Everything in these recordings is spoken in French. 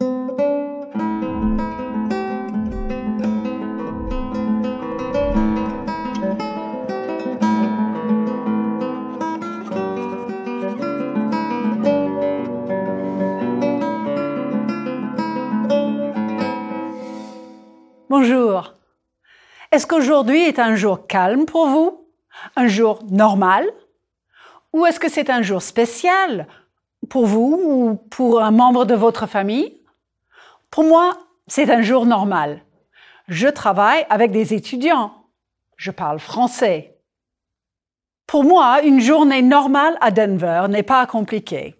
Bonjour. Est-ce qu'aujourd'hui est un jour calme pour vous? Un jour normal? Ou est-ce que c'est un jour spécial pour vous ou pour un membre de votre famille? Pour moi, c'est un jour normal. Je travaille avec des étudiants. Je parle français. Pour moi, une journée normale à Denver n'est pas compliquée.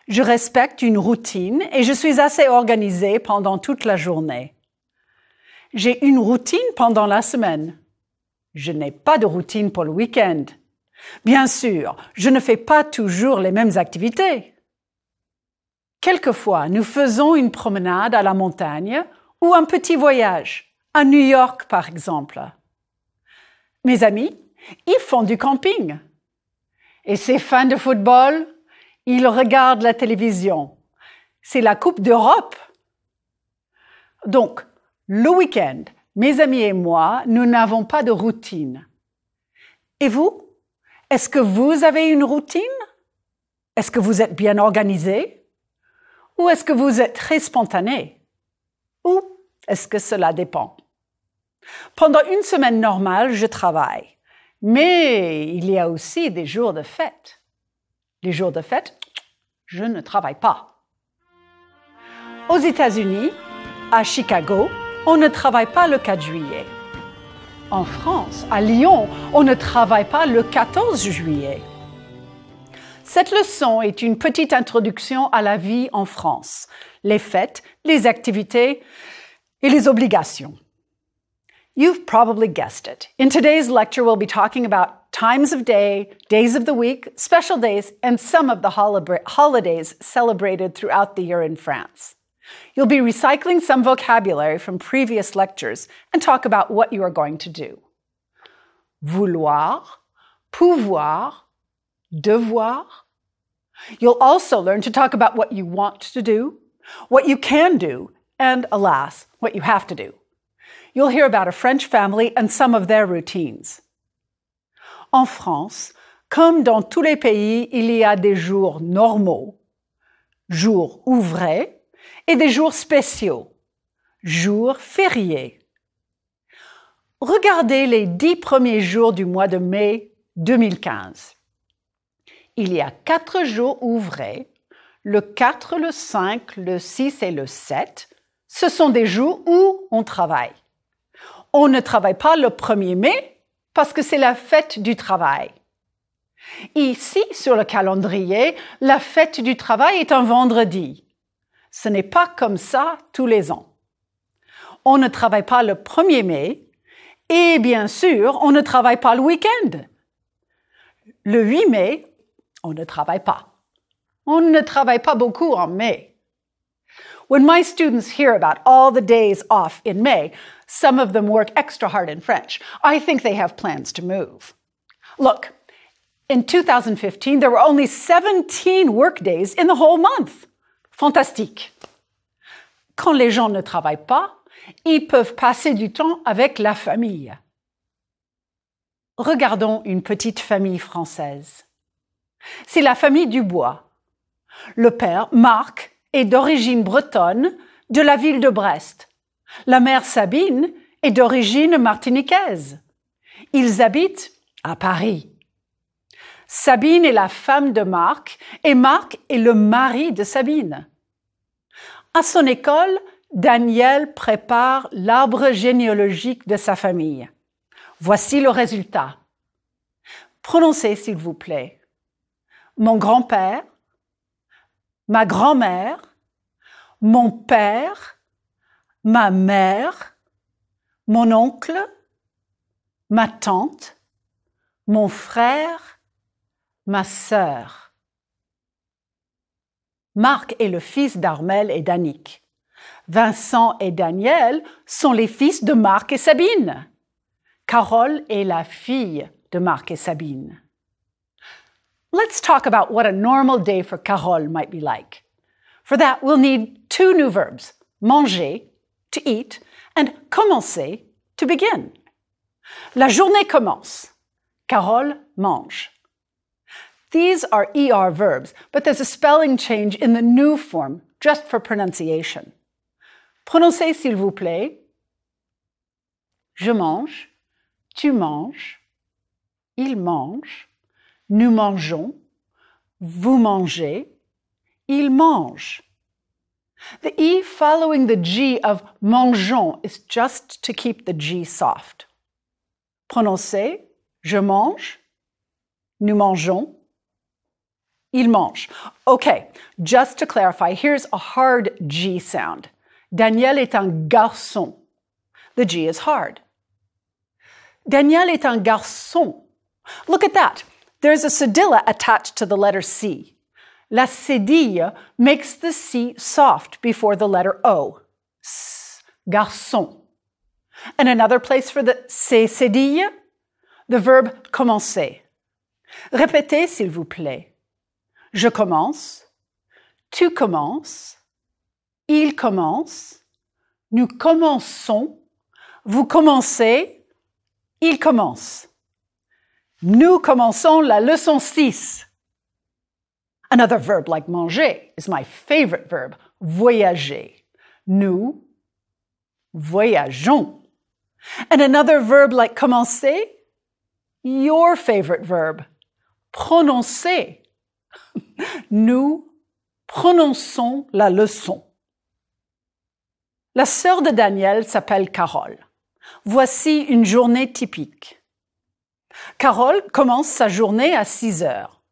Je respecte une routine et je suis assez organisée pendant toute la journée. J'ai une routine pendant la semaine. Je n'ai pas de routine pour le week-end. Bien sûr, je ne fais pas toujours les mêmes activités. Quelquefois, nous faisons une promenade à la montagne ou un petit voyage, à New York par exemple. Mes amis, ils font du camping. Et ces fans de football, ils regardent la télévision. C'est la Coupe d'Europe. Donc, le week-end, mes amis et moi, nous n'avons pas de routine. Et vous? Est-ce que vous avez une routine? Est-ce que vous êtes bien organisé? Ou est-ce que vous êtes très spontané? Ou est-ce que cela dépend? Pendant une semaine normale, je travaille. Mais il y a aussi des jours de fête. Les jours de fête, je ne travaille pas. Aux États-Unis, à Chicago, on ne travaille pas le 4 juillet. En France, à Lyon, on ne travaille pas le 14 juillet. Cette leçon est une petite introduction à la vie en France, les fêtes, les activités et les obligations. You've probably guessed it. In today's lecture, we'll be talking about times of day, days of the week, special days, and some of the holidays celebrated throughout the year in France. You'll be recycling some vocabulary from previous lectures and talk about what you are going to do. Vouloir, pouvoir, devoir. You'll also learn to talk about what you want to do, what you can do, and alas, what you have to do. You'll hear about a French family and some of their routines. En France, comme dans tous les pays, il y a des jours normaux, jours ouvrés, et des jours spéciaux, jours fériés. Regardez les 10 premiers jours du mois de mai 2015. Il y a 4 jours ouvrés, le 4, le 5, le 6 et le 7. Ce sont des jours où on travaille. On ne travaille pas le 1er mai parce que c'est la fête du travail. Ici, sur le calendrier, la fête du travail est un vendredi. Ce n'est pas comme ça tous les ans. On ne travaille pas le 1er mai et bien sûr, on ne travaille pas le week-end. Le 8 mai, on ne travaille pas. On ne travaille pas beaucoup en mai. When my students hear about all the days off in May, some of them work extra hard in French. I think they have plans to move. Look, in 2015, there were only 17 work days in the whole month. Fantastique. Quand les gens ne travaillent pas, ils peuvent passer du temps avec la famille. Regardons une petite famille française. C'est la famille Dubois. Le père, Marc, est d'origine bretonne de la ville de Brest. La mère Sabine est d'origine martiniquaise. Ils habitent à Paris. Sabine est la femme de Marc et Marc est le mari de Sabine. À son école, Daniel prépare l'arbre généalogique de sa famille. Voici le résultat. Prononcez, s'il vous plaît. Mon grand-père, ma grand-mère, mon père, ma mère, mon oncle, ma tante, mon frère, ma sœur. Marc est le fils d'Armel et d'Annick. Vincent et Daniel sont les fils de Marc et Sabine. Carole est la fille de Marc et Sabine. Let's talk about what a normal day for Carole might be like. For that, we'll need two new verbs, manger, to eat, and commencer, to begin. La journée commence. Carole mange. These are ER verbs, but there's a spelling change in the new form, just for pronunciation. Prononcez, s'il vous plaît. Je mange, tu manges, il mange, nous mangeons, vous mangez, il mange. The E following the G of mangeons is just to keep the G soft. Prononcez, je mange, nous mangeons, il mange. Okay, just to clarify, here's a hard G sound. Daniel est un garçon. The G is hard. Daniel est un garçon. Look at that. There's a cedilla attached to the letter C. La cédille makes the C soft before the letter O. S, garçon. And another place for the C cédille, the verb commencer. Répétez, s'il vous plaît. Je commence, tu commences, il commence, nous commençons, vous commencez, il commence. Nous commençons la leçon 6. Another verb like manger is my favorite verb, voyager. Nous voyageons. And another verb like commencer, your favorite verb, prononcer. Nous prononçons la leçon. La sœur de Daniel s'appelle Carole. Voici une journée typique. Carole commence sa journée à 6 heures.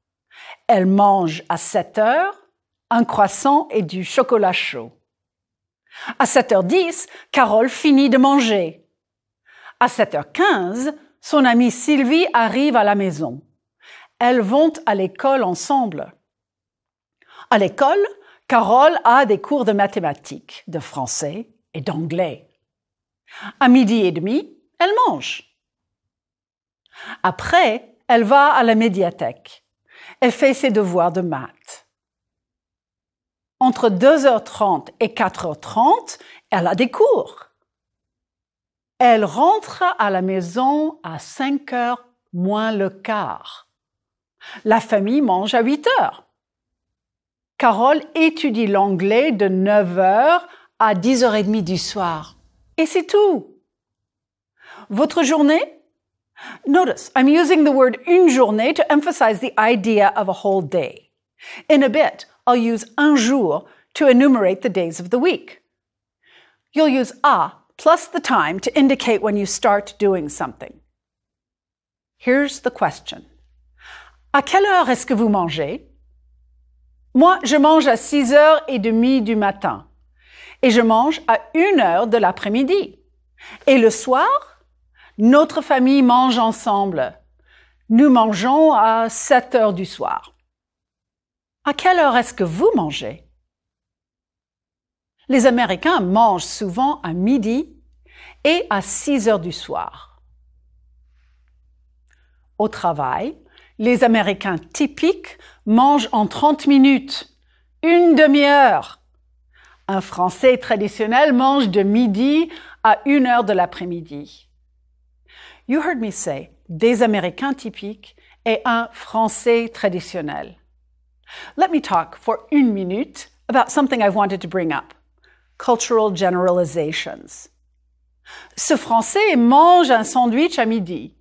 Elle mange à 7 heures un croissant et du chocolat chaud. À 7h10, Carole finit de manger. À 7h15, son amie Sylvie arrive à la maison. Elles vont à l'école ensemble. À l'école, Carole a des cours de mathématiques, de français et d'anglais. À 12h30, elle mange. Après, elle va à la médiathèque. Elle fait ses devoirs de maths. Entre 2h30 et 4h30, elle a des cours. Elle rentre à la maison à 5h moins le quart. La famille mange à 8h. Carole étudie l'anglais de 9h à 10h30 du soir. Et c'est tout. Votre journée? Notice, I'm using the word une journée to emphasize the idea of a whole day. In a bit, I'll use un jour to enumerate the days of the week. You'll use a plus the time to indicate when you start doing something. Here's the question. À quelle heure est-ce que vous mangez? Moi, je mange à 6h30 du matin et je mange à 1h de l'après-midi. Et le soir, notre famille mange ensemble. Nous mangeons à 7h du soir. À quelle heure est-ce que vous mangez? Les Américains mangent souvent à midi et à 6h du soir. Au travail, les Américains typiques mangent en 30 minutes, une demi-heure. Un Français traditionnel mange de midi à 1h de l'après-midi. You heard me say des Américains typiques et un Français traditionnel. Let me talk for 1 minute about something I've wanted to bring up. Cultural generalizations. Ce Français mange un sandwich à midi.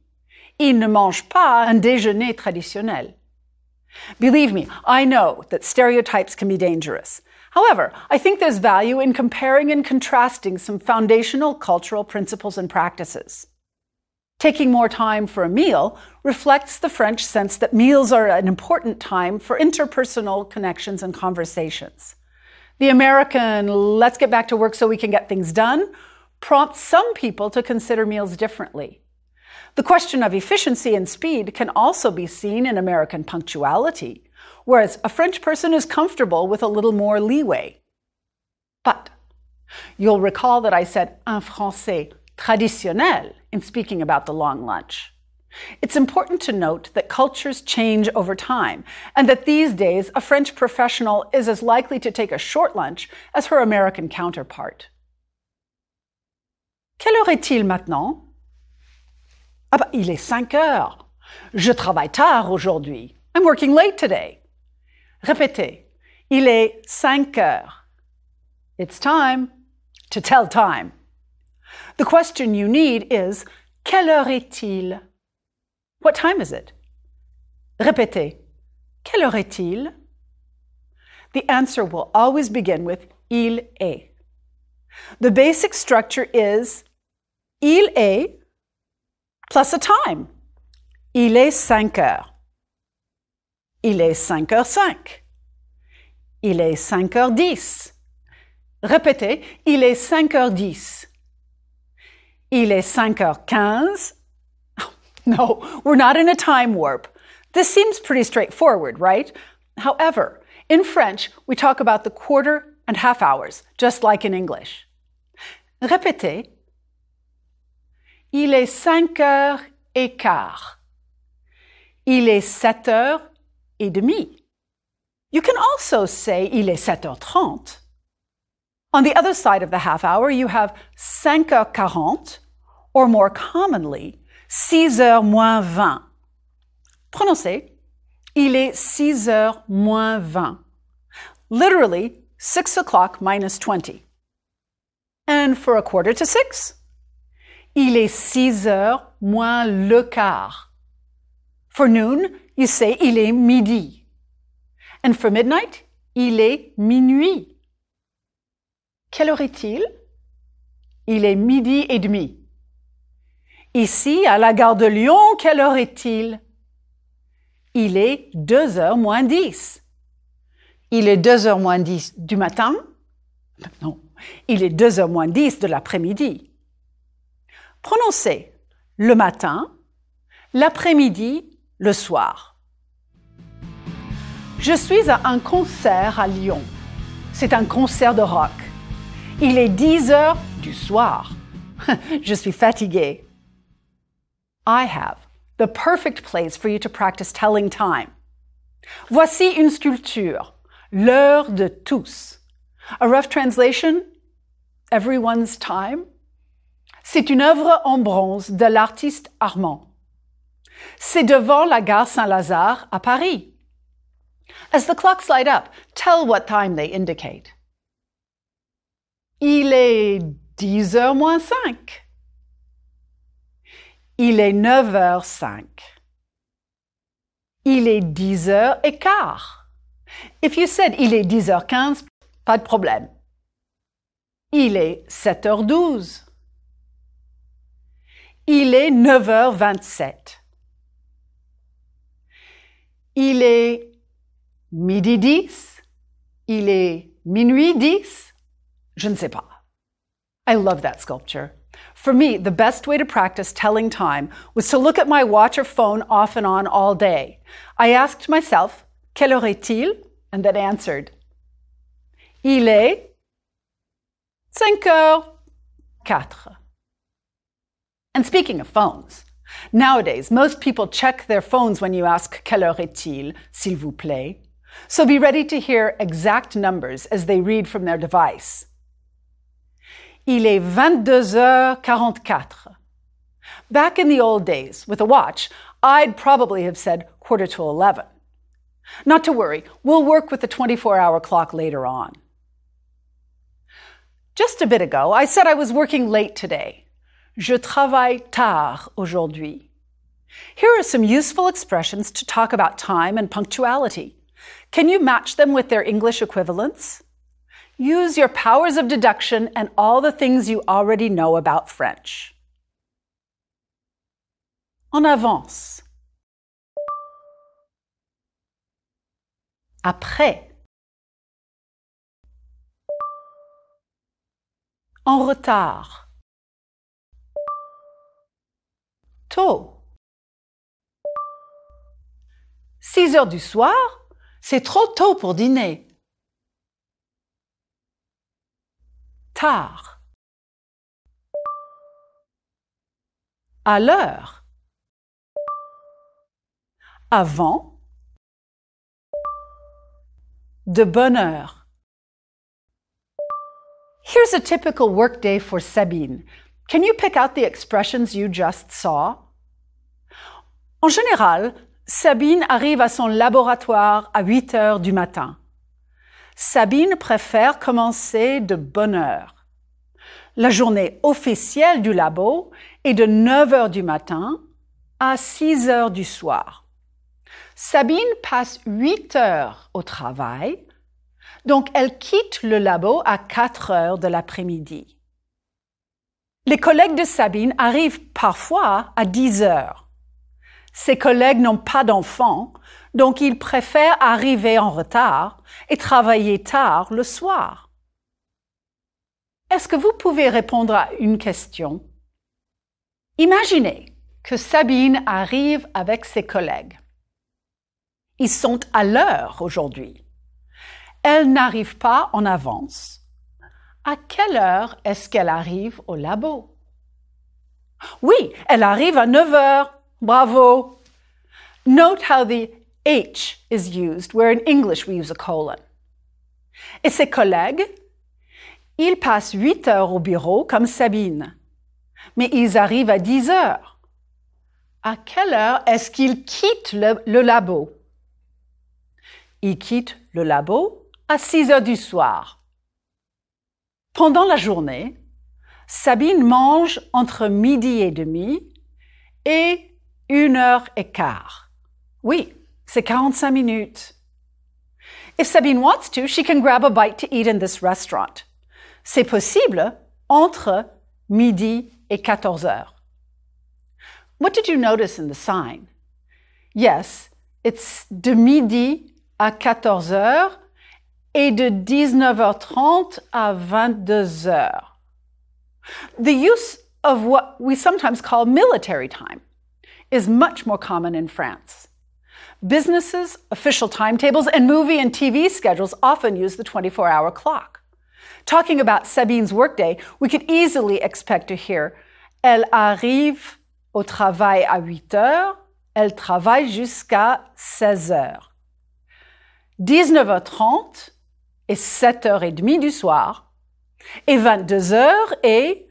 Il ne mange pas un déjeuner traditionnel. Believe me, I know that stereotypes can be dangerous. However, I think there's value in comparing and contrasting some foundational cultural principles and practices. Taking more time for a meal reflects the French sense that meals are an important time for interpersonal connections and conversations. The American, let's get back to work so we can get things done, prompts some people to consider meals differently. The question of efficiency and speed can also be seen in American punctuality, whereas a French person is comfortable with a little more leeway. But you'll recall that I said un français traditionnel in speaking about the long lunch. It's important to note that cultures change over time, and that these days a French professional is as likely to take a short lunch as her American counterpart. Quelle heure est-il maintenant? Ah bah, il est 5 heures. Je travaille tard aujourd'hui. I'm working late today. Répétez. Il est 5 heures. It's time to tell time. The question you need is, quelle heure est-il? What time is it? Répétez. Quelle heure est-il? The answer will always begin with il est. The basic structure is il est plus a time. Il est 5 heures. Il est 5h05. Il est 5h10. Répétez, il est 5h10. Il est 5h15. No, we're not in a time warp. This seems pretty straightforward, right? However, in French, we talk about the quarter and half hours, just like in English. Répétez. Il est 5h15. Il est 7h30. You can also say il est 7h30. On the other side of the half hour, you have 5h40, or more commonly, 6h moins 20. Prononcez. Il est 6h moins 20. Literally, 6 o'clock minus 20. And for a quarter to 6, il est 6h moins le quart. For noon, you say il est midi. And for midnight, il est minuit. Quelle heure est-il? Il est midi et demi. Ici, à la gare de Lyon, quelle heure est-il? Il est 2h moins 10. Il est 2h moins 10 du matin? Non, il est 2h moins 10 de l'après-midi. Prononcez le matin, l'après-midi, le soir. Je suis à un concert à Lyon. C'est un concert de rock. Il est 10h du soir. Je suis fatiguée. I have the perfect place for you to practice telling time. Voici une sculpture, l'heure de tous. A rough translation, everyone's time. C'est une œuvre en bronze de l'artiste Armand. C'est devant la gare Saint-Lazare à Paris. As the clocks light up, tell what time they indicate. Il est 10h moins 5. Il est 9h05. Il est 10h15. If you said il est 10h15, pas de problème. Il est 7h12. Il est 9h27. Il est midi 10. Il est minuit 10. Je ne sais pas. I love that sculpture. For me, the best way to practice telling time was to look at my watch or phone off and on all day. I asked myself, quelle heure est-il? And then answered, il est 5h04. And speaking of phones, nowadays, most people check their phones when you ask quelle heure est-il, s'il vous plaît. So be ready to hear exact numbers as they read from their device. Il est 22h44. Back in the old days, with a watch, I'd probably have said quarter to 11. Not to worry, we'll work with the 24-hour clock later on. Just a bit ago, I said I was working late today. Je travaille tard aujourd'hui. Here are some useful expressions to talk about time and punctuality. Can you match them with their English equivalents? Use your powers of deduction and all the things you already know about French. En avance. Après. En retard. Tôt. 6 heures du soir, c'est trop tôt pour dîner. Tard. À l'heure. Avant. De bonne heure. Here's a typical workday for Sabine. Can you pick out the expressions you just saw? En général, Sabine arrive à son laboratoire à 8 heures du matin. Sabine préfère commencer de bonne heure. La journée officielle du labo est de 9 heures du matin à 6 heures du soir. Sabine passe 8 heures au travail, donc elle quitte le labo à 4 heures de l'après-midi. Les collègues de Sabine arrivent parfois à 10 heures. Ses collègues n'ont pas d'enfants, donc ils préfèrent arriver en retard et travailler tard le soir. Est-ce que vous pouvez répondre à une question? Imaginez que Sabine arrive avec ses collègues. Ils sont à l'heure aujourd'hui. Elle n'arrive pas en avance. À quelle heure est-ce qu'elle arrive au labo? Oui, elle arrive à 9 heures. Bravo! Note how the H is used, where in English we use a colon. Et ses collègues? Ils passent 8 heures au bureau comme Sabine. Mais ils arrivent à 10 heures. À quelle heure est-ce qu'ils quittent le labo? Ils quittent le labo à 6 heures du soir. Pendant la journée, Sabine mange entre midi et demi et 1h15. Oui, c'est 45 minutes. If Sabine wants to, she can grab a bite to eat in this restaurant. C'est possible entre midi et 14 heures. What did you notice in the sign? Yes, it's de midi à 14 heures et de 19h30 à 22 heures. The use of what we sometimes call military time is much more common in France. Businesses, official timetables, and movie and TV schedules often use the 24-hour clock. Talking about Sabine's workday, we could easily expect to hear « Elle arrive au travail à 8 heures, elle travaille jusqu'à 16 heures. 19h30 et 7h30 du soir, et 22 heures et,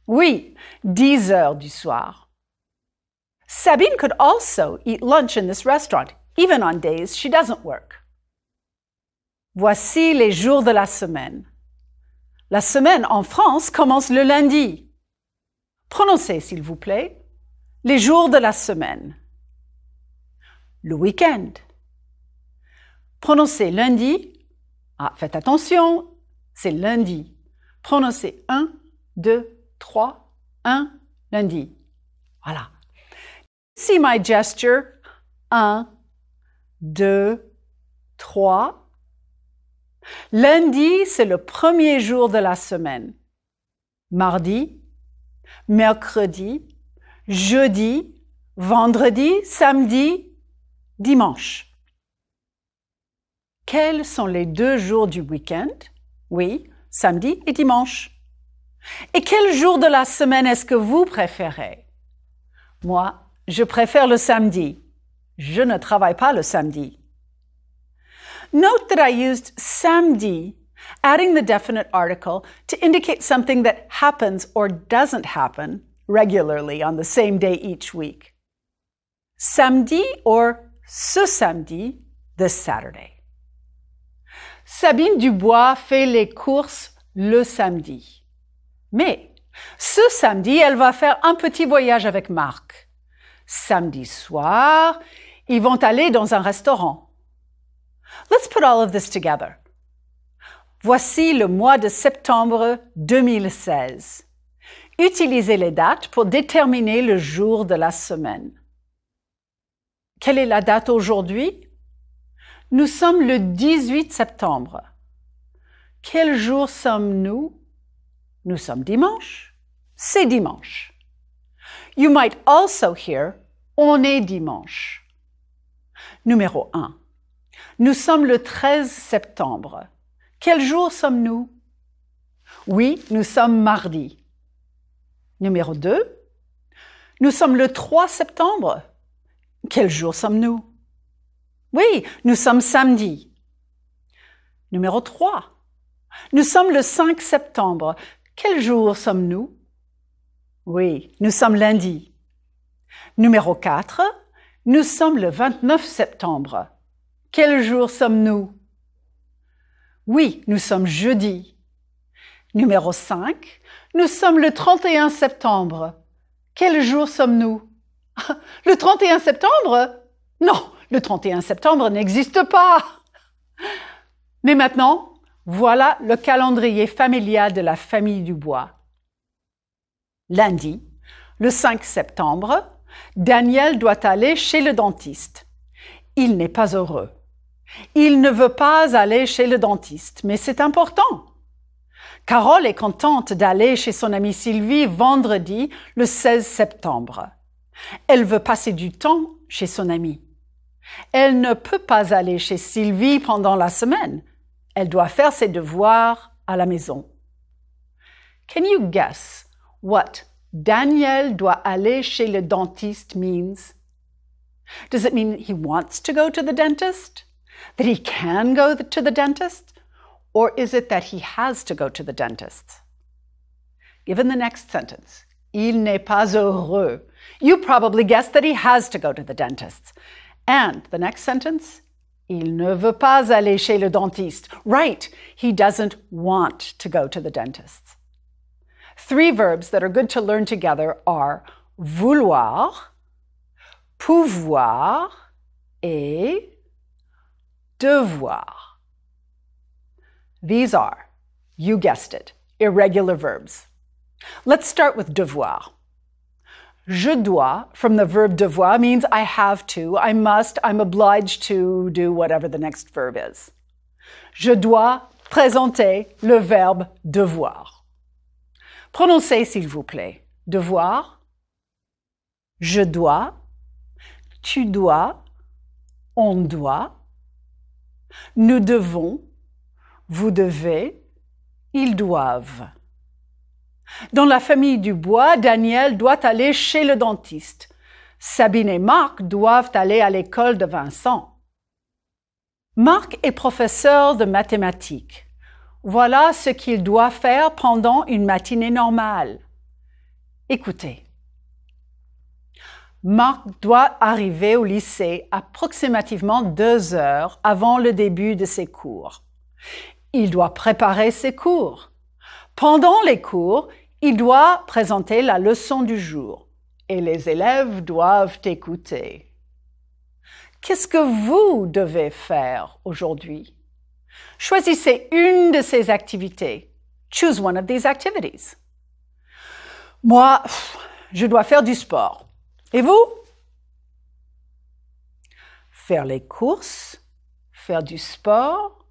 oui, 10 heures du soir. Sabine could also eat lunch in this restaurant, even on days she doesn't work. Voici les jours de la semaine. La semaine en France commence le lundi. Prononcez, s'il vous plaît, les jours de la semaine. Le week-end. Prononcez lundi. Ah, faites attention, c'est lundi. Prononcez 1, 2, 3, 1, lundi. Voilà. See my gesture. 1, 2, 3. Lundi, c'est le premier jour de la semaine. Mardi, mercredi, jeudi, vendredi, samedi, dimanche. Quels sont les 2 jours du week-end? Oui, samedi et dimanche. Et quel jour de la semaine est-ce que vous préférez? Moi, je préfère le samedi. Je ne travaille pas le samedi. Note that I used samedi, adding the definite article to indicate something that happens or doesn't happen regularly on the same day each week. Samedi or ce samedi, this Saturday. Sabine Dubois fait les courses le samedi. Mais ce samedi, elle va faire un petit voyage avec Marc. Samedi soir, ils vont aller dans un restaurant. Let's put all of this together. Voici le mois de septembre 2016. Utilisez les dates pour déterminer le jour de la semaine. Quelle est la date aujourd'hui? Nous sommes le 18 septembre. Quel jour sommes-nous? Nous sommes dimanche. C'est dimanche. You might also hear on est dimanche. Numéro 1. Nous sommes le 13 septembre. Quel jour sommes-nous? Oui, nous sommes mardi. Numéro 2. Nous sommes le 3 septembre. Quel jour sommes-nous? Oui, nous sommes samedi. Numéro 3. Nous sommes le 5 septembre. Quel jour sommes-nous? Oui, nous sommes lundi. Numéro 4. Nous sommes le 29 septembre. Quel jour sommes-nous? Oui, nous sommes jeudi. Numéro 5. Nous sommes le 31 septembre. Quel jour sommes-nous? Le 31 septembre? Non, le 31 septembre n'existe pas. Mais maintenant, voilà le calendrier familial de la famille Dubois. Lundi, le 5 septembre, Daniel doit aller chez le dentiste. Il n'est pas heureux. Il ne veut pas aller chez le dentiste, mais c'est important. Carole est contente d'aller chez son amie Sylvie vendredi, le 16 septembre. Elle veut passer du temps chez son amie. Elle ne peut pas aller chez Sylvie pendant la semaine. Elle doit faire ses devoirs à la maison. Can you guess what Daniel doit aller chez le dentiste means? Does it mean he wants to go to the dentist? That he can go to the dentist? Or is it that he has to go to the dentist? Given the next sentence, il n'est pas heureux. You probably guessed that he has to go to the dentist. And the next sentence, il ne veut pas aller chez le dentiste. Right, he doesn't want to go to the dentist. 3 verbs that are good to learn together are vouloir, pouvoir, et devoir. These are, you guessed it, irregular verbs. Let's start with devoir. Je dois, from the verb devoir, means I have to, I must, I'm obliged to do whatever the next verb is. Je dois présenter le verbe devoir. Prononcez, s'il vous plaît. Devoir, je dois, tu dois, on doit, nous devons, vous devez, ils doivent. Dans la famille Dubois, Daniel doit aller chez le dentiste. Sabine et Marc doivent aller à l'école de Vincent. Marc est professeur de mathématiques. Voilà ce qu'il doit faire pendant une matinée normale. Écoutez. Marc doit arriver au lycée approximativement 2 heures avant le début de ses cours. Il doit préparer ses cours. Pendant les cours, il doit présenter la leçon du jour et les élèves doivent écouter. Qu'est-ce que vous devez faire aujourd'hui? Choisissez une de ces activités. Choose one of these activities. Moi, je dois faire du sport. Et vous? Faire les courses, faire du sport,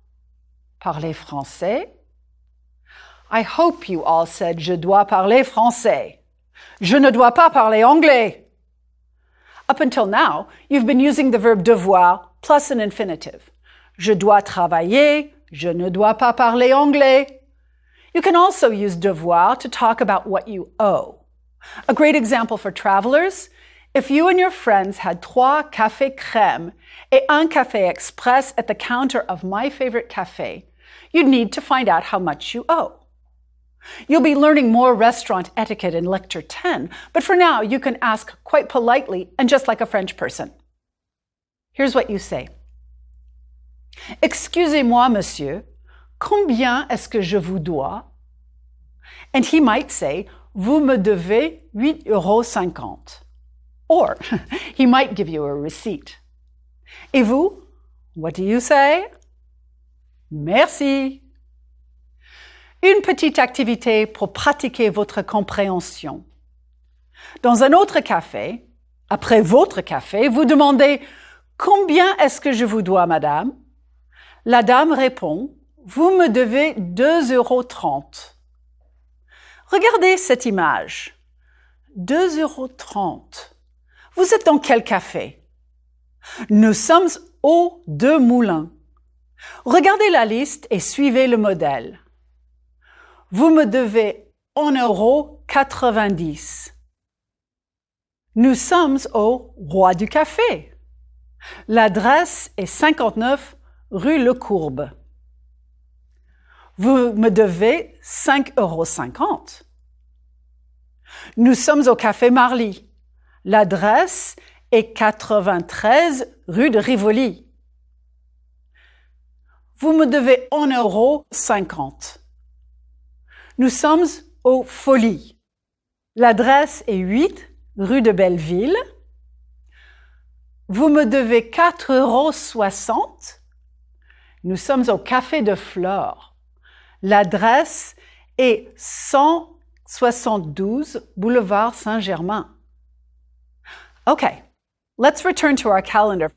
parler français. I hope you all said je dois parler français. Je ne dois pas parler anglais. Up until now, you've been using the verb devoir plus an infinitive. Je dois travailler, je ne dois pas parler anglais. You can also use devoir to talk about what you owe. A great example for travelers, if you and your friends had 3 cafés crème et un café express at the counter of My Favorite Café, you'd need to find out how much you owe. You'll be learning more restaurant etiquette in Lecture 10, but for now you can ask quite politely and just like a French person. Here's what you say. Excusez-moi, monsieur, combien est-ce que je vous dois? And he might say, vous me devez 8,50 €. Or he might give you a receipt. Et vous? What do you say? Merci. Une petite activité pour pratiquer votre compréhension. Dans un autre café, après votre café, vous demandez « Combien est-ce que je vous dois, madame ?» La dame répond « Vous me devez 2,30 €. Regardez cette image. 2,30 €. Vous êtes dans quel café? Nous sommes aux Deux Moulins. Regardez la liste et suivez le modèle. Vous me devez 1,90 €. Nous sommes au Roi du Café. L'adresse est 59 rue Le Courbe. Vous me devez 5,50 €. Nous sommes au Café Marly. L'adresse est 93 rue de Rivoli. Vous me devez 1,50 €. Nous sommes au Folies. L'adresse est 8 rue de Belleville. Vous me devez 4,60 €. Nous sommes au Café de Flore. L'adresse est 172 boulevard Saint-Germain. Okay, let's return to our calendar.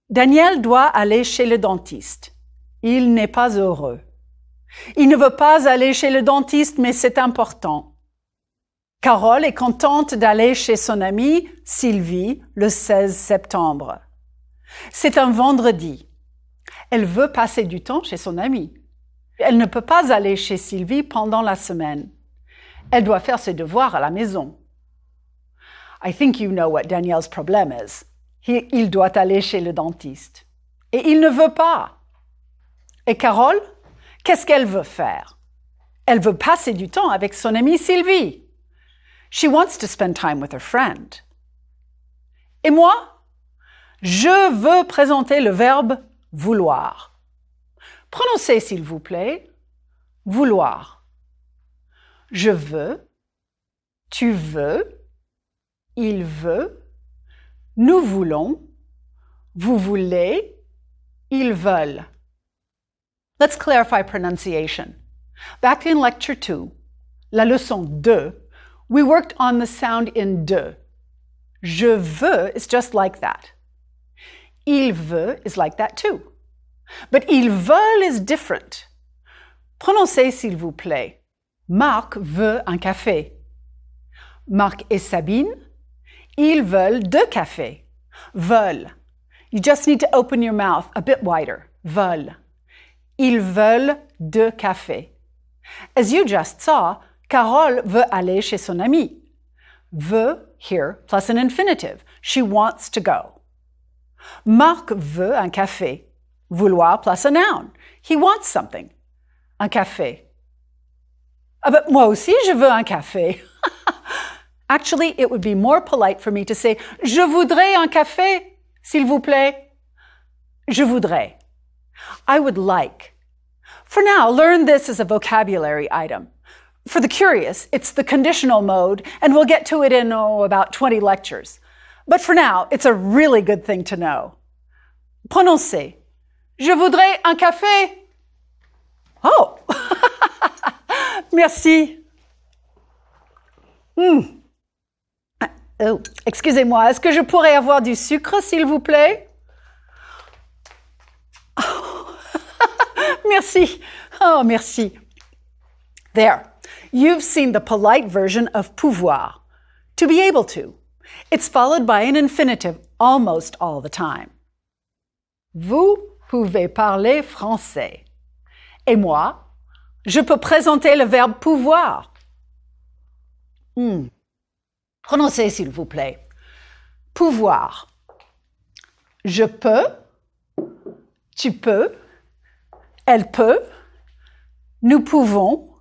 Daniel doit aller chez le dentiste. Il n'est pas heureux. Il ne veut pas aller chez le dentiste, mais c'est important. Carole est contente d'aller chez son amie Sylvie le 16 septembre. C'est un vendredi. Elle veut passer du temps chez son amie. Elle ne peut pas aller chez Sylvie pendant la semaine. Elle doit faire ses devoirs à la maison. I think you know what Daniel's problem is. Il doit aller chez le dentiste. Et il ne veut pas. Et Carole, qu'est-ce qu'elle veut faire? Elle veut passer du temps avec son amie Sylvie. She wants to spend time with her friend. Et moi, je veux présenter le verbe vouloir. Prononcez, s'il vous plaît, vouloir. Je veux, tu veux, il veut, nous voulons, vous voulez, ils veulent. Let's clarify pronunciation. Back in lecture 2, la leçon 2, we worked on the sound in de. Je veux is just like that. Il veut is like that too. But ils veulent is different. Prononcez, s'il vous plaît. Marc veut un café. Marc et Sabine, ils veulent 2 cafés. Veulent. You just need to open your mouth a bit wider. Veulent. Ils veulent 2 cafés. As you just saw, Carole veut aller chez son amie. Veut here plus an infinitive. She wants to go. Marc veut un café. Vouloir plus a noun. He wants something. Un café. Ah ben, moi aussi, je veux un café. Actually, it would be more polite for me to say, je voudrais un café, s'il vous plaît. Je voudrais. I would like. For now, learn this as a vocabulary item. For the curious, it's the conditional mode, and we'll get to it in, about 20 lectures. But for now, it's a really good thing to know. Prononcez. Je voudrais un café. Oh! Merci. Oh, excusez-moi, est-ce que je pourrais avoir du sucre, s'il vous plaît? Oh. Merci. Oh, merci. There. You've seen the polite version of pouvoir. To be able to. It's followed by an infinitive almost all the time. Vous pouvez parler français. Et moi, je peux présenter le verbe pouvoir. Prononcez, s'il vous plaît. Pouvoir. Je peux. Tu peux. Elle peut. Nous pouvons.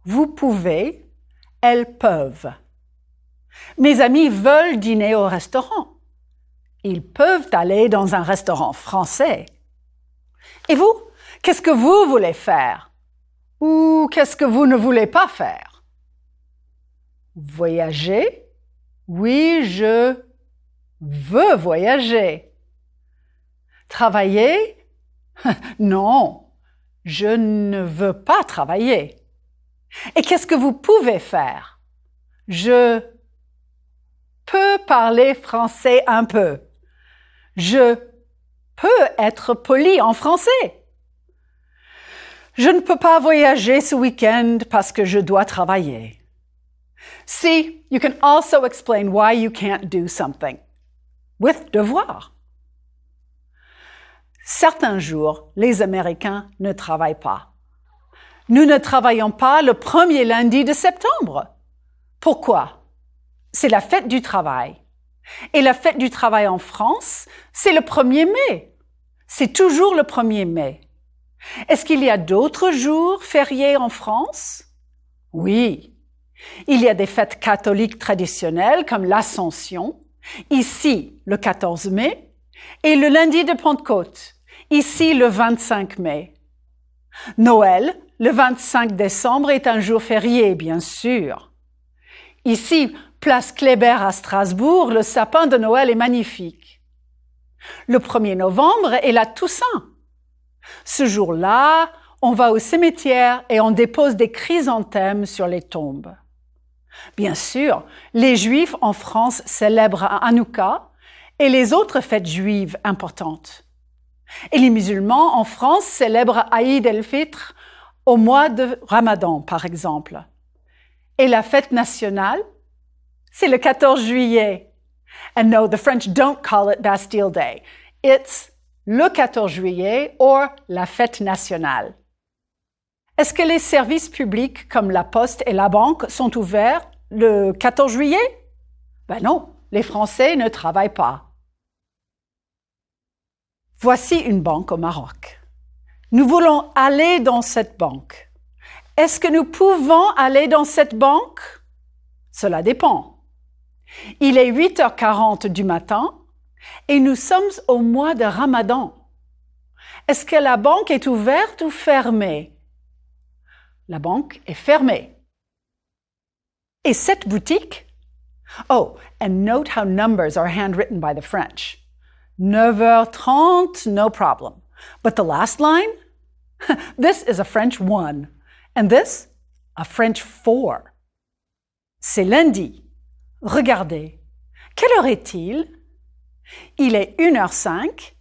Vous pouvez. Elles peuvent. Mes amis veulent dîner au restaurant. Ils peuvent aller dans un restaurant français. Et vous, qu'est-ce que vous voulez faire? Ou qu'est-ce que vous ne voulez pas faire? Voyager? Oui, je veux voyager. Travailler? Non, je ne veux pas travailler. Et qu'est-ce que vous pouvez faire? Je peux parler français un peu. Je peux être poli en français. Je ne peux pas voyager ce week-end parce que je dois travailler. See, you can also explain why you can't do something with devoir. Certains jours, les Américains ne travaillent pas. Nous ne travaillons pas le premier lundi de septembre. Pourquoi? c'est la fête du travail. Et la fête du travail en France, c'est le 1er mai. C'est toujours le 1er mai. Est-ce qu'il y a d'autres jours fériés en France? Oui. Il y a des fêtes catholiques traditionnelles comme l'Ascension, ici le 14 mai, et le lundi de Pentecôte, ici le 25 mai. Noël, le 25 décembre, est un jour férié, bien sûr. Ici, place Kléber à Strasbourg, le sapin de Noël est magnifique. Le 1er novembre est la Toussaint. Ce jour-là, on va au cimetière et on dépose des chrysanthèmes sur les tombes. Bien sûr, les Juifs en France célèbrent Hanouka et les autres fêtes juives importantes. Et les musulmans en France célèbrent Aïd el-Fitr au mois de Ramadan, par exemple. Et la fête nationale, c'est le 14 juillet. And no, the French don't call it Bastille Day. It's le 14 juillet or la fête nationale. Est-ce que les services publics comme la poste et la banque sont ouverts le 14 juillet? Ben non, les Français ne travaillent pas. Voici une banque au Maroc. Nous voulons aller dans cette banque. Est-ce que nous pouvons aller dans cette banque? Cela dépend. Il est 8h40 du matin et nous sommes au mois de Ramadan. Est-ce que la banque est ouverte ou fermée? La banque est fermée. Et cette boutique? Oh, and note how numbers are handwritten by the French. 9h30, no problem. But the last line? This is a French 1. And this? A French 4. C'est lundi. Regardez. Quelle heure est-il? Il est 1h05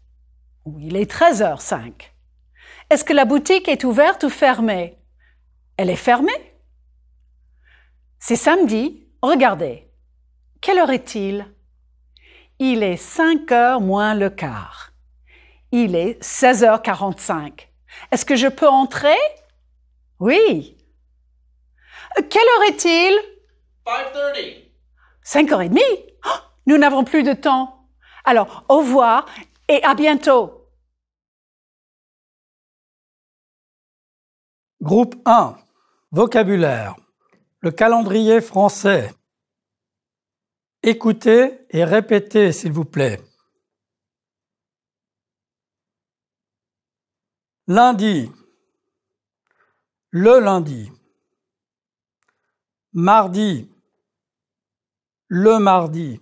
ou il est 13h05. Est-ce que la boutique est ouverte ou fermée? Elle est fermée. C'est samedi. Regardez. Quelle heure est-il? Il est 5h moins le quart. Il est 16h45. Est-ce que je peux entrer? Oui. Quelle heure est-il? 5:30. 5h30? Oh, nous n'avons plus de temps. Alors, au revoir et à bientôt. Groupe 1. Vocabulaire. Le calendrier français. Écoutez et répétez, s'il vous plaît. Lundi. Le lundi. Mardi. Le mardi.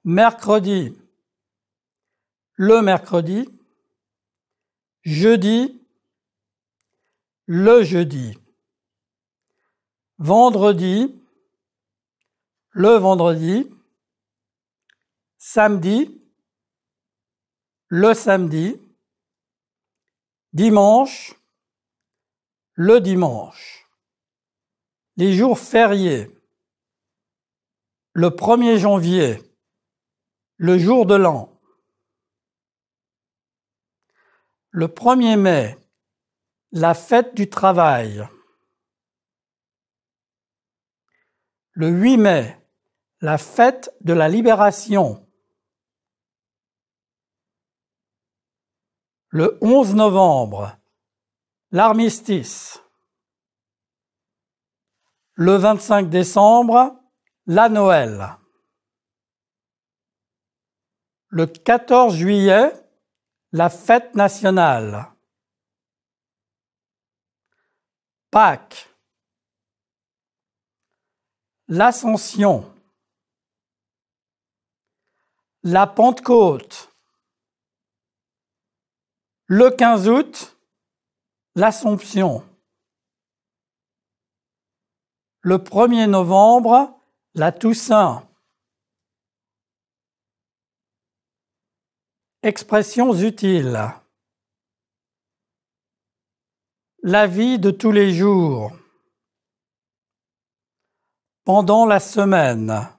Mercredi. Le mercredi. Jeudi. Le jeudi. Vendredi. Le vendredi. Samedi. Le samedi. Dimanche. Le dimanche. Les jours fériés. Le 1er janvier. Le jour de l'an. Le 1er mai. La fête du travail. Le 8 mai. La fête de la libération. Le 11 novembre. L'armistice. Le 25 décembre. La Noël. Le 14 juillet. La fête nationale. Pâques. L'Ascension. La Pentecôte. Le 15 août, l'Assomption. Le 1er novembre, la Toussaint. Expressions utiles. La vie de tous les jours. Pendant la semaine.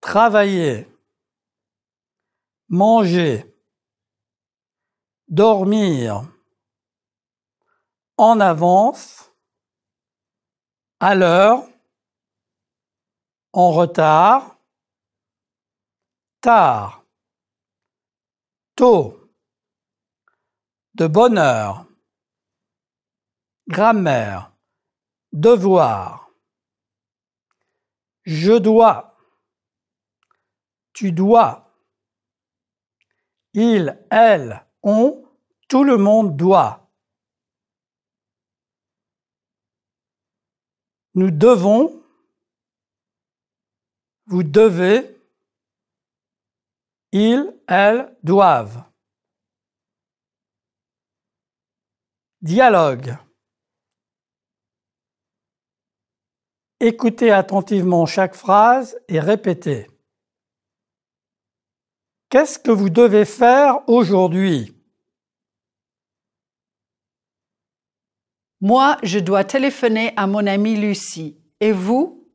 Travailler. Manger. Dormir. En avance. à l'heure, en retard, tard, tôt, de bonne heure, grammaire, devoir, je dois, tu dois, il, elle, on, tout le monde doit. Nous devons, vous devez, ils, elles doivent. Dialogue. Écoutez attentivement chaque phrase et répétez. Qu'est-ce que vous devez faire aujourd'hui? Moi, je dois téléphoner à mon amie Lucie. Et vous?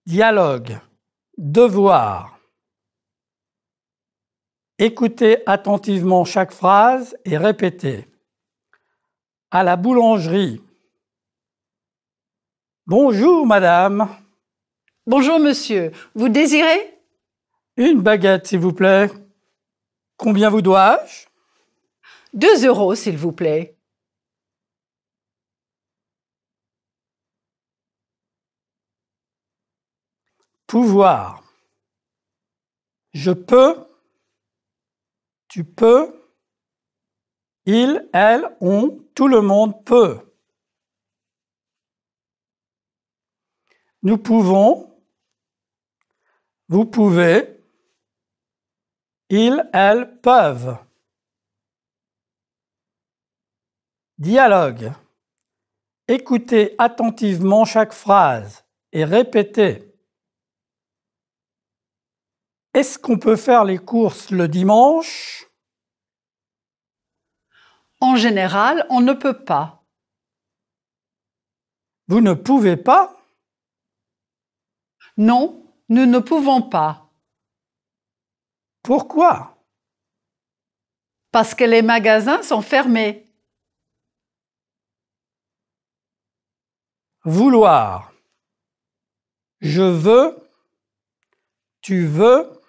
Dialogue. Devoir. Écoutez attentivement chaque phrase et répétez. À la boulangerie. Bonjour, madame. Bonjour, monsieur. Vous désirez? Une baguette, s'il vous plaît. Combien vous dois-je? 2 euros, s'il vous plaît. Pouvoir. Je peux. Tu peux. Il, elle, on, tout le monde peut. Nous pouvons. Vous pouvez. Ils, elles peuvent. Dialogue. Écoutez attentivement chaque phrase et répétez. Est-ce qu'on peut faire les courses le dimanche? En général, on ne peut pas. Vous ne pouvez pas? Non, nous ne pouvons pas. Pourquoi? Parce que les magasins sont fermés. Vouloir. Je veux. Tu veux.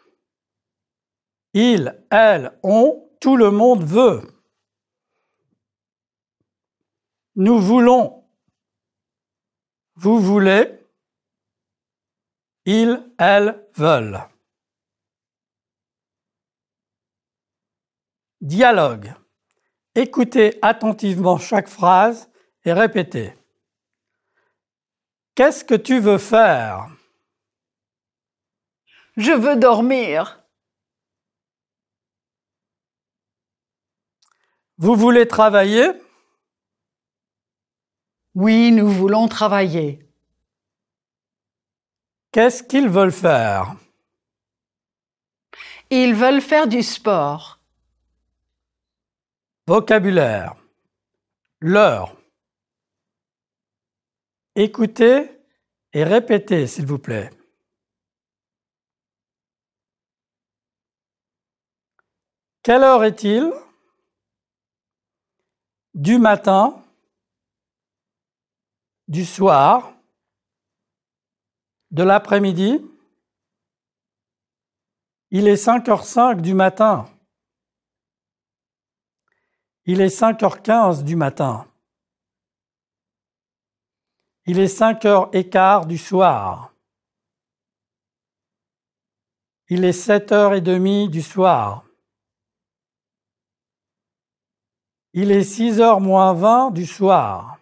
Il, elle, on, tout le monde veut. Nous voulons. Vous voulez. Ils, elles veulent. Dialogue. Écoutez attentivement chaque phrase et répétez. Qu'est-ce que tu veux faire? Je veux dormir. Vous voulez travailler? Oui, nous voulons travailler. Qu'est-ce qu'ils veulent faire? Ils veulent faire du sport. Vocabulaire. L'heure. Écoutez et répétez, s'il vous plaît. Quelle heure est-il? Du matin, du soir, de l'après-midi. Il est 5h05 du matin. Il est 5h15 du matin. Il est 5h15 du soir. Il est 7h30 du soir. Il est 6h moins 20 du soir.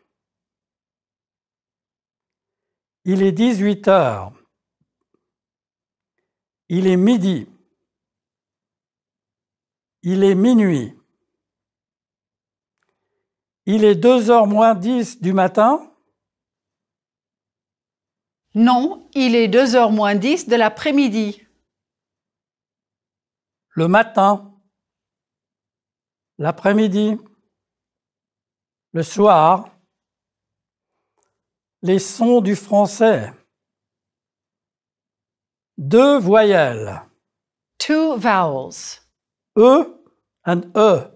Il est 18h. Il est midi. Il est minuit. Il est 2h moins 10 du matin. Non, il est 2h moins 10 de l'après-midi. Le matin. L'après-midi. Le soir. Les sons du français. 2 voyelles. 2 vowels. E and E.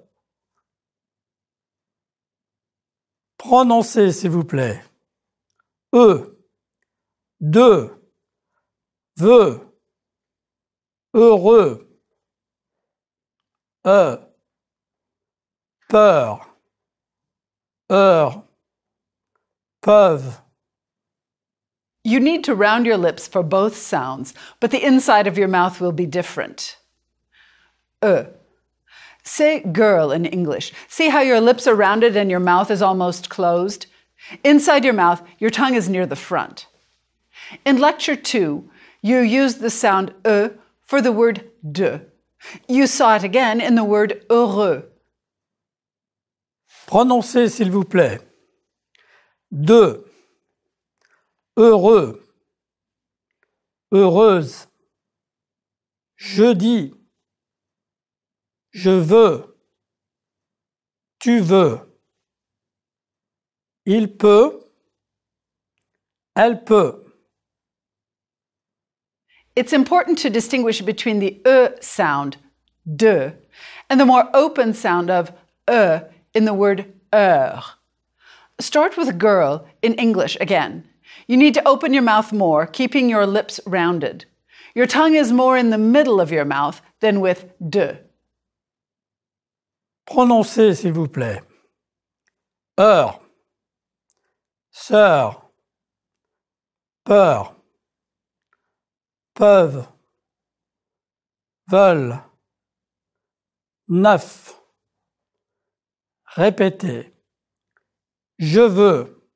Prononcez, s'il vous plaît. De, veut, heureux, peur, heure, peuvent. You need to round your lips for both sounds, but the inside of your mouth will be different. Say girl in English. See how your lips are rounded and your mouth is almost closed? Inside your mouth, your tongue is near the front. In Lecture 2, you used the sound for the word de. You saw it again in the word heureux. Prononcez, s'il vous plaît. De, heureux, heureuse, jeudi, je veux, tu veux, il peut, elle peut. It's important to distinguish between the sound, de, and the more open sound of in the word heure. Start with girl in English again. You need to open your mouth more, keeping your lips rounded. Your tongue is more in the middle of your mouth than with de. Prononcez, s'il vous plaît. Heure, sœur, peur, peuvent, veulent, neuf. Répétez. Je veux.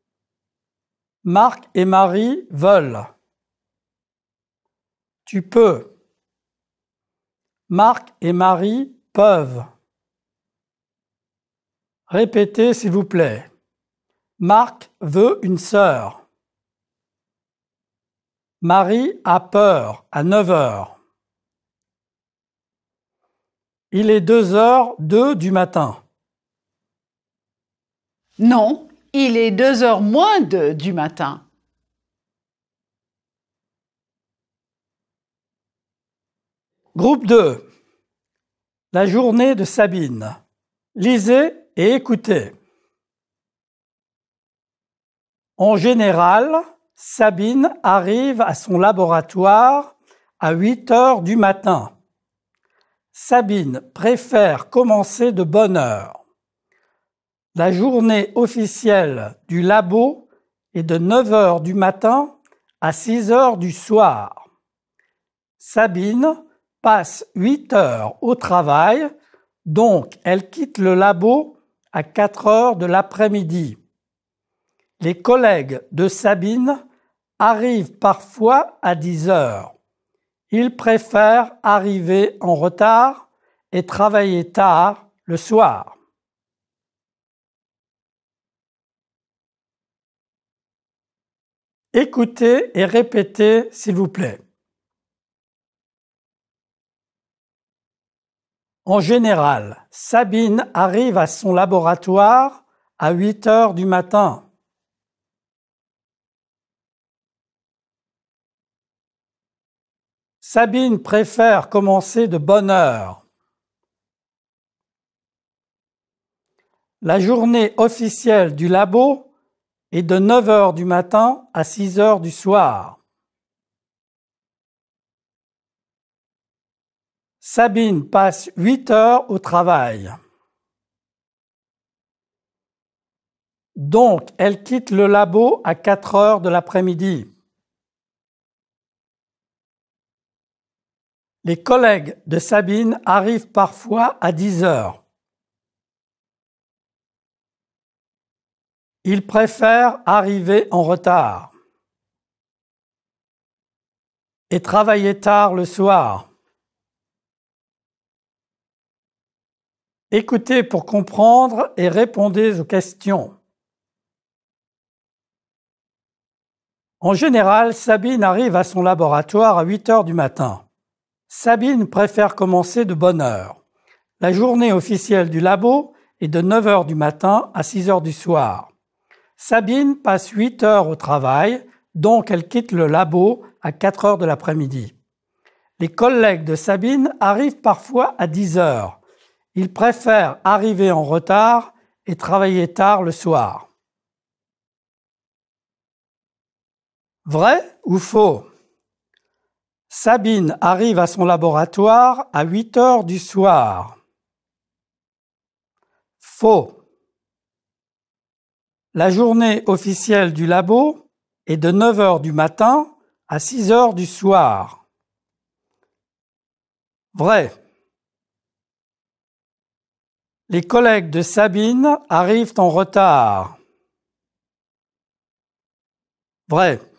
Marc et Marie veulent. Tu peux. Marc et Marie peuvent. Répétez, s'il vous plaît. Marc veut une sœur. Marie a peur à 9 heures. Il est 2h02 du matin. Non, il est 2h moins 2 du matin. Groupe 2. La journée de Sabine. Lisez et écoutez. En général, Sabine arrive à son laboratoire à 8 heures du matin. Sabine préfère commencer de bonne heure. La journée officielle du labo est de 9 heures du matin à 6 heures du soir. Sabine passe 8 heures au travail, donc elle quitte le labo à 4 heures de l'après-midi. Les collègues de Sabine arrivent parfois à 10 heures. Ils préfèrent arriver en retard et travailler tard le soir. Écoutez et répétez, s'il vous plaît. En général, Sabine arrive à son laboratoire à 8 heures du matin. Sabine préfère commencer de bonne heure. La journée officielle du labo est de 9 heures du matin à 6 heures du soir. Sabine passe 8 heures au travail. Donc, elle quitte le labo à 4 heures de l'après-midi. Les collègues de Sabine arrivent parfois à 10 heures. Ils préfèrent arriver en retard et travailler tard le soir. Écoutez pour comprendre et répondez aux questions. En général, Sabine arrive à son laboratoire à 8 heures du matin. Sabine préfère commencer de bonne heure. La journée officielle du labo est de 9 heures du matin à 6 heures du soir. Sabine passe 8 heures au travail, donc elle quitte le labo à 4 heures de l'après-midi. Les collègues de Sabine arrivent parfois à 10 heures. Ils préfèrent arriver en retard et travailler tard le soir. Vrai ou faux? Sabine arrive à son laboratoire à 8 heures du soir. Faux. La journée officielle du labo est de 9 heures du matin à 6 heures du soir. Vrai. Les collègues de Sabine arrivent en retard. Vrai.